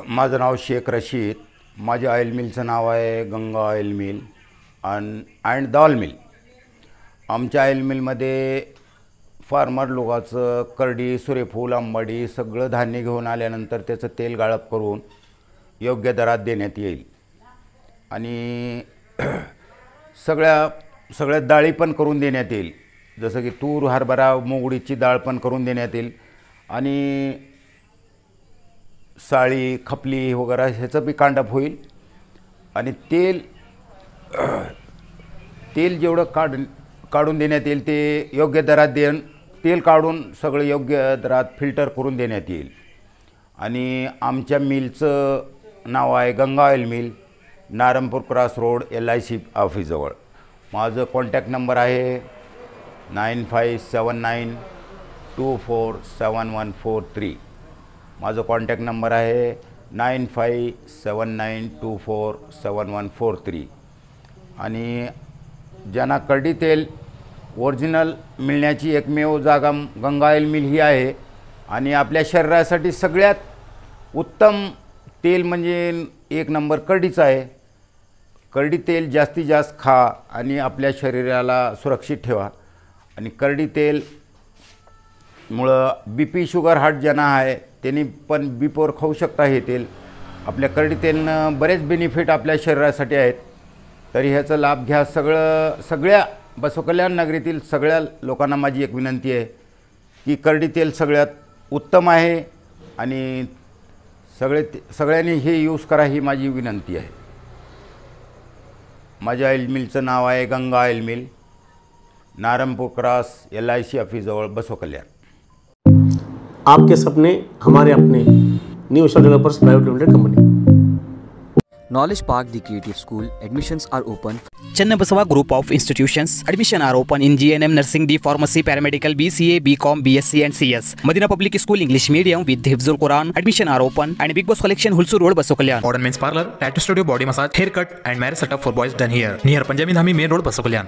माझं नाव शेख रशीद. माझ्या ऑइल मिलचं नाव आहे Ganga oil mill and dal mill. आमच्या ऑइल मिलमध्ये फार्मर लोकांचं करडी, सूर्यफूल, आंबाडी सगळं धान्य घेऊन आल्यानंतर त्याचं तेल गाळप करून योग्य दरात देण्यात येईल. आणि सगळ्या डाळी पण करून देण्यात येईल, जसं की तूर, हरभरा, मूग उडीदची डाळ पण करून देण्यात येईल. आणि साळी, खपली वगैरे ह्याचं बी कांडप होईल. आणि तेल जेवढं काढून देण्यात येईल ते योग्य दरात तेल काढून सगळं योग्य दरात फिल्टर करून देण्यात येईल. आणि आमच्या मिलचं नाव आहे Ganga oil mill, Narayanpur cross road, LIC ऑफिसजवळ. माझं कॉन्टॅक्ट नंबर आहे 9579247143. माझं कॉन्टॅक्ट नंबर आहे 9579247143. आणि ज्यांना करडी तेल ओरिजिनल मिळण्याची एकमेव जागा गंगा ऑइल मिल ही आहे. आणि आपल्या शरीरासाठी सगळ्यात उत्तम तेल म्हणजे एक नंबर करडीचं आहे. करडी तेल जास्तीत जास्त खा आणि आपल्या शरीराला सुरक्षित ठेवा. आणि करडी तेलमुळं BP, शुगर, हार्ट ज्यांना आहे त्यांनी पण बीपवर खाऊ शकता हे तेल. आपल्या करडी तेलनं बरेच बेनिफिट आपल्या शरीरासाठी आहेत. तरी ह्याचा लाभ घ्या. सगळ्या बसवकल्याण नगरीतील सगळ्या लोकांना माझी एक विनंती आहे की करडी तेल सगळ्यात उत्तम आहे आणि सगळ्यांनी हे यूज करा, ही माझी विनंती आहे. माझ्या ऑइल मिलचं नाव आहे Ganga oil mill, Narayanpur cross, LIC ऑफिसजवळ, Basavakalyan. आपके सपने हमारे अपने. New Asia developers private limited company. Knowledge Park, the Creative School. Admissions are open. Chennabasava Group of Institutions. Admission are open in GNM, Nursing, D Pharmacy, Paramedical, BCA, BCom, BSc and CS. Madina Public School English Medium with Hifzul Quran. Admission are open and Big Boss Collection, Hulsur Road, Basukalyan. Modern Men's Parlor, Tattoo Studio, Body Massage, Haircut and Marriage Setup for boys done here. Near Panjabi Dhami Main Road, Basukalyan.